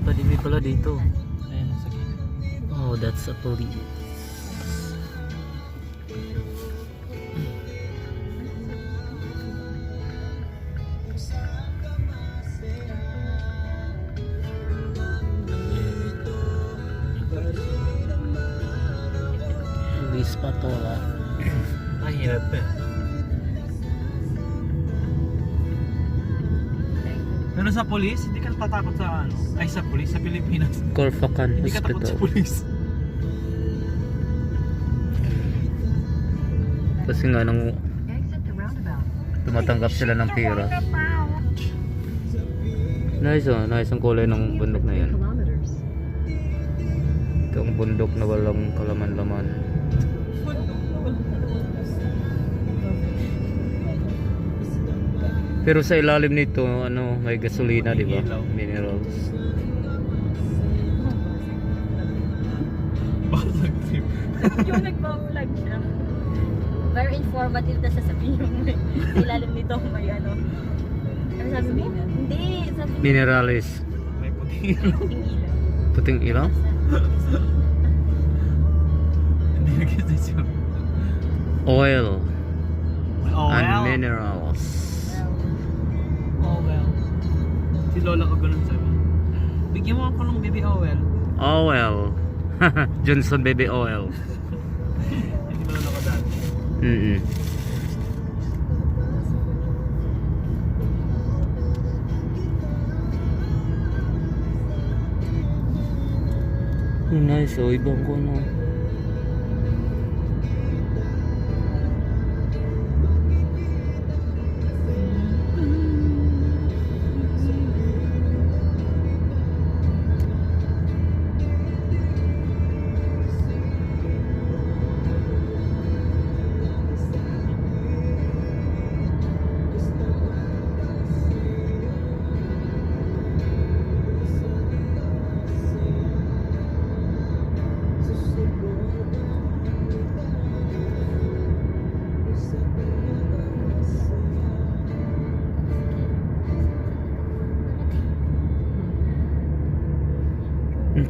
Padimi pala dito. Ayan, nasa gilid. Oh, that's a police. Police patola. Ang hirap eh. Pero sa polis, hindi ka natatakot sa ano? Ay, sa polis, sa Pilipinas. Corfacan Hindi ka takot sa Hospital. polis. Kasi nga nung tumatanggap sila ng pera. Nice oh, nice ang kulay ng bundok na yan. Ito ang bundok na walang kalaman-laman. Pero sa ilalim nito, ano, may gasolina, di ba? Minerals. Basag trip. Yung nagpa-vlog siya. Very informative na sasabihin yung may ilalim nito may ano. Ano sabi mo? Hindi, sabi mo. Minerals. May puting ilaw. Puting ilaw. Puting ilaw? Hindi nag-guess yun. Oil Oh and well. minerals. Oh well. Si Lola ko ganun sabi. Bigyan mo ako ng baby oil. Oil. Johnson baby oil. Hindi mo Lola ko dati. Nice oh, ibang ko no.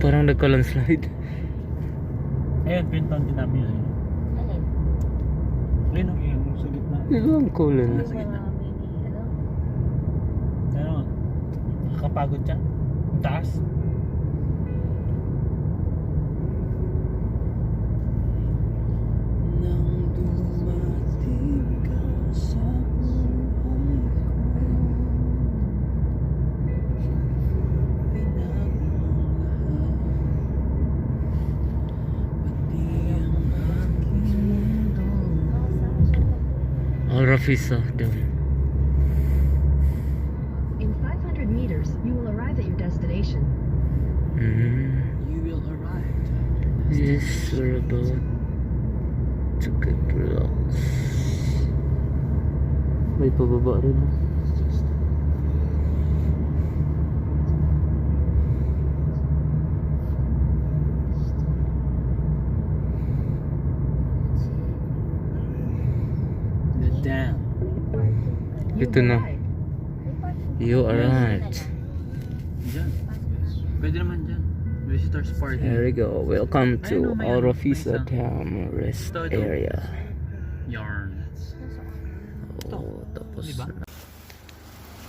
Parang nagka-landslide. Ayan, pintan din namin yun. Alin? Ayun, yung sa gitna. Ibang kulay. Yung mga mini, ano? Ano? Nakakapagod siya. Ang taas. Al-Rafisa daw. In 500 meters, you will arrive at your destination. You will arrive. Yes, we're about to get relaxed. May pababa rin. The dam. You Ito na. arrive. You arrived. Diyan. Pwede naman dyan. Visitors parking. There we go. Welcome Ayun, to may Al-Rafisa may Dam Rest Ito. Area. Yarn. Oh, tapos Diba? na.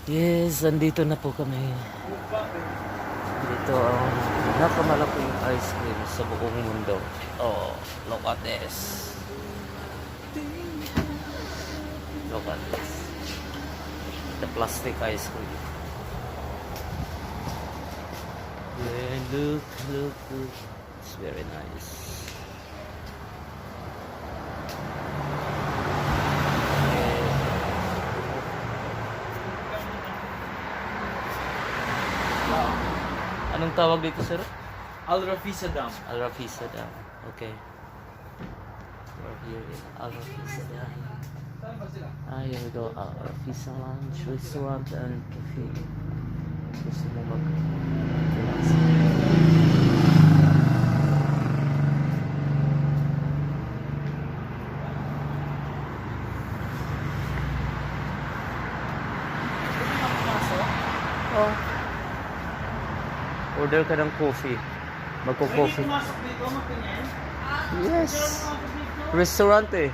Yes, andito na po kami. Dito ang nakamalaking ice cream sa buong mundo. Oh, look at this. Look at this. The plastic ice cream. Yeah, look. It's very nice. Anong tawag dito, sir? Al-Rafisa Dam. Al-Rafisa Dam. Okay. We're here in Al-Rafisa Dam. Here we go. Al-Rafisa Lounge, Restaurant and Cafe. Gusto mo mag-relax. Oh. Order ka ng coffee. Magko-coffee. Pumasok dito, magtingin. Yes. Restaurant eh.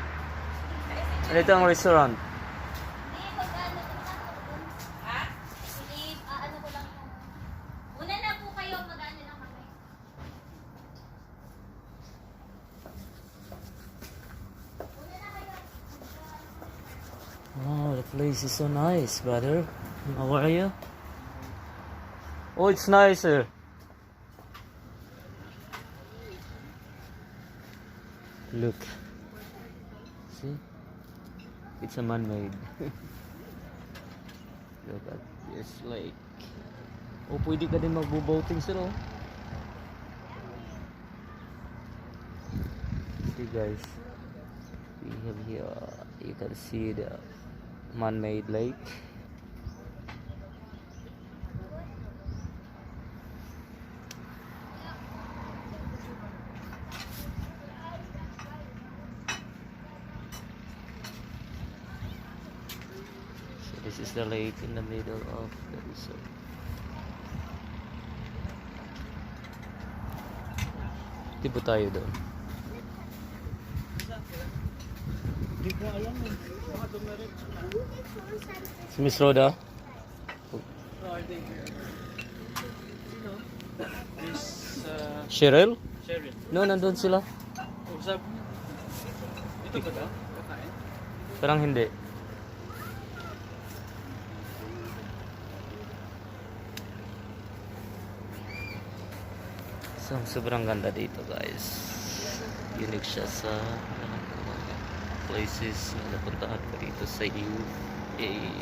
Ano ito ang restaurant? Hindi, magkano ito na ako. Ha? Hindi, ano ko lang yung... Una na po kayo, magkano lang kami. Una na kayo. Oh, the place is so nice, brother. How are you? Oh, it's nicer. Look. See? It's a man-made. Look at this lake. Oh, pwede ka din magbo-boating, sir, oh. See, guys. We have here, you can see the man-made lake. So this is the lake in the middle of the resort. Tipo tayo doon. Hindi ko alam eh. Mga dumiretso na. Si Miss Rhoda? So, are they here? Sino? Miss Cheryl? Cheryl. No, nandun sila. Usap. Dito ba daw? Kakain? Parang hindi. So, sobrang ganda dito, guys. Unique siya sa mga places na napuntahan ko dito sa UAE.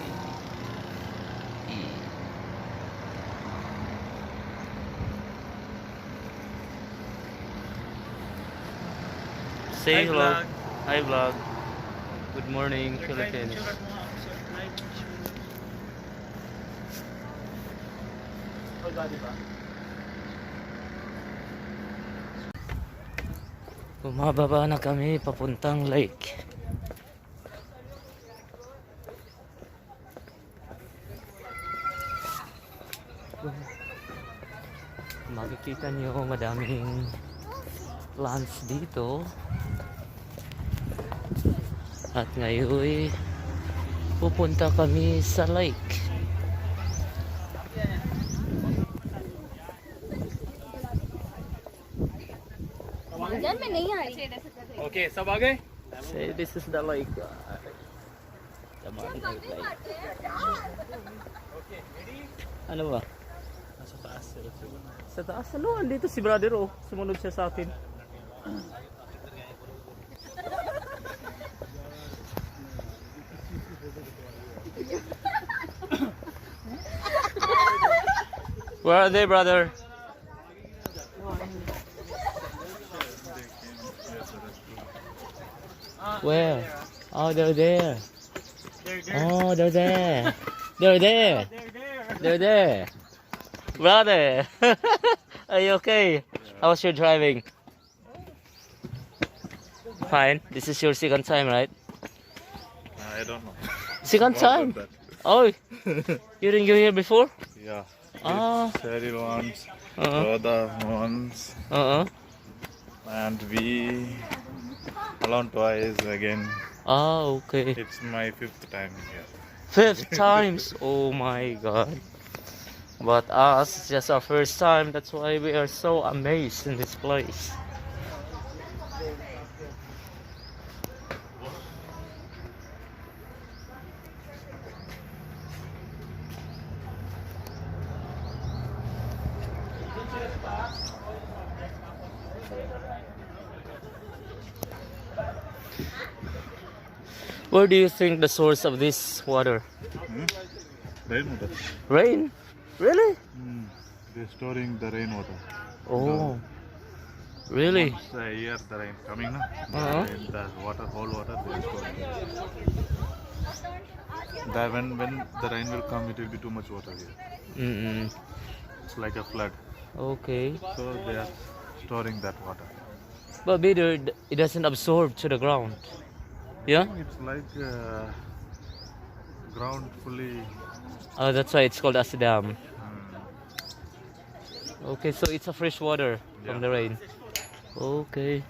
Say Hi, hello. vlog. Hi, vlog. Good morning, Philippines. Surat mo nga. So, night picture. Oh, di ba? Bumababa na kami papuntang lake. Makikita niyo madaming plants dito. At ngayon pupunta kami sa lake. Diyan may nangyari. Okay, sa bagay? Say this is the lake. The man-made lake. Okay, ready? Ano ba? Nasa taas sila siguro. Sa taas, ano? Andito si brother, oh. Sumunod siya sa akin. Where are they, brother? Where? Oh, they're there. They're there. Oh, they're there. They're there. They're there. They're there. Brother, are you okay? How's your driving? Fine. This is your second time, right? I don't know. Second More time? than Oh, you didn't go here before? that. Yeah. Ah. Cheryl once, Uh-uh. Rhoda once, Uh-uh. and we alone twice again. Ah, okay. It's my fifth time here. Fifth times. Oh my God. But us, it's just our first time. That's why we are so amazed in this place. Where do you think the source of this water? Rainwater. Rain? Really? They're storing the rainwater. Oh, really? Once a year the rain coming now. Uh-huh. The water, whole water they are storing. When the rain will come, it will be too much water here. Mm-mm. It's like a flood. Okay. So they are storing that water. But Peter, it doesn't absorb to the ground. Yeah? It's like ground fully. Oh, that's why it's called as a dam. Okay, so it's a fresh water from Yeah. the rain. Okay.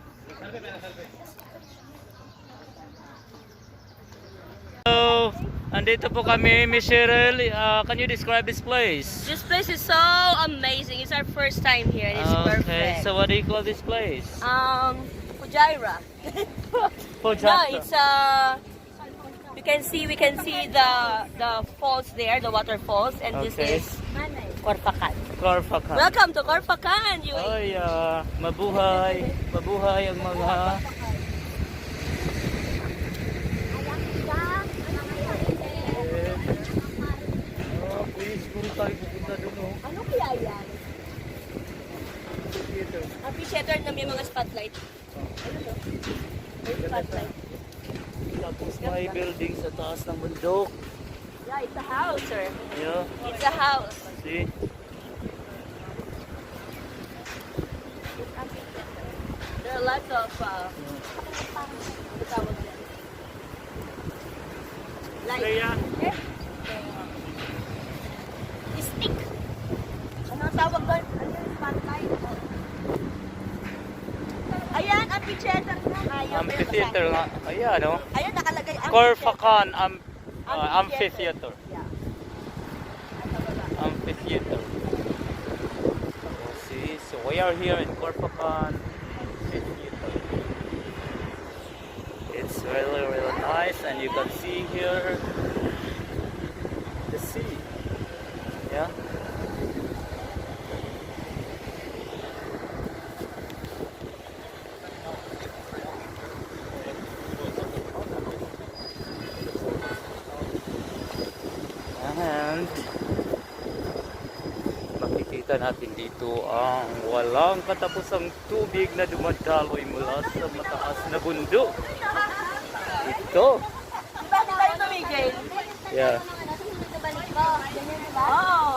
So, andito po kami, Miss Cheryl. Can you describe this place? This place is so amazing. It's our first time here. It's Okay, perfect. so what do you call this place? Fujairah. No, it's we can see the falls there, the waterfalls, and this Okay. is Corfacan. Corfacan. Welcome to Corfacan, you. Ay, mabuhay. Mabuhay ang mga... Oh, please, puro tayo pupunta doon, oh. Ano kaya yan? Amphitheater na may mga spotlight. Ano to? May spotlight. Tapos may building sa taas ng bundok. Yeah, it's a house, sir. Yeah, It's a house. see? It's amphitheater. There are lots of ano tawag yan? Light. Eh? Stick. Ano ang tawag doon? Ano yung spotlight? Ayan, amphitheater na. Amphitheater nga. Ayan, no? Ayun, nakalagay Corfacan Amphitheater. Yeah. Amphitheater. Oh, see, so we are here in Corfacan Amphitheater. It's really, really nice, and you can see here the sea. Yeah. And makikita natin dito ang walang katapusang tubig na dumadaloy mula sa mataas na bundok. Ito. Diba tayo tumigil? Yeah. Oo.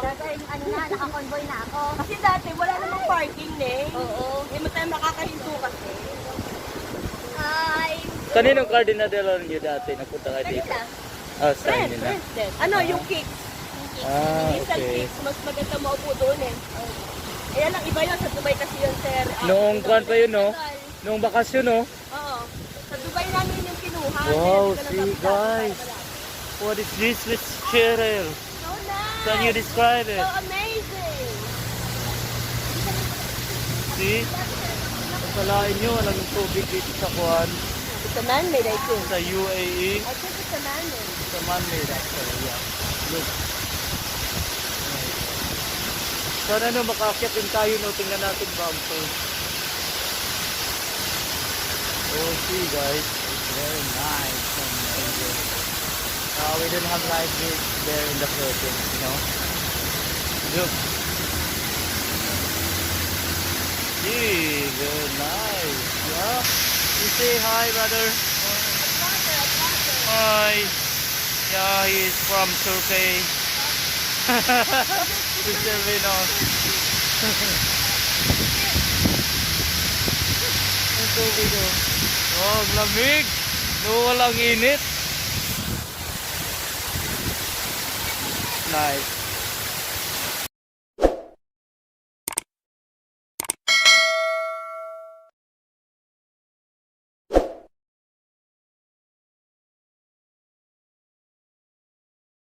Ano na, naka-convoy na ako. Kasi dati wala namang parking eh. Oo. Hindi mo tayo makakahinto kasi. Hi! Kaninong car dinadala niyo dati? Napunta kayo dito? Ah, sa inyo na. Ano, yung cake. Ah, Instant okay. cake. Mas maganda maupo doon eh. Ayan lang, iba yun. Sa Dubai kasi yun, sir. Noong kwan pa yun, no? Noong bakasyon, no? Oo. Sa Dubai namin yung kinuha. Wow, Kaya see dito na guys. What is this, Miss Cheryl? So nice! Can you describe So it? amazing! See? Kasalain nyo, walang tubig dito sa kwan. It's a man-made, I think. Sa UAE. I think it's a man-made. Sa man-made actually, yeah. Look. Sana no, makaakyat din tayo, no? Tingnan natin bumper. Oh, see guys. It's very nice and amazing. We don't have like this there in the Philippines, you know? Look. See, very nice. Yeah. You say hi, brother. Hi. Yeah, he's from Turkey. He's Servinos. Ang tubig, oh. Oh, ang lamig. No, walang init. Nice.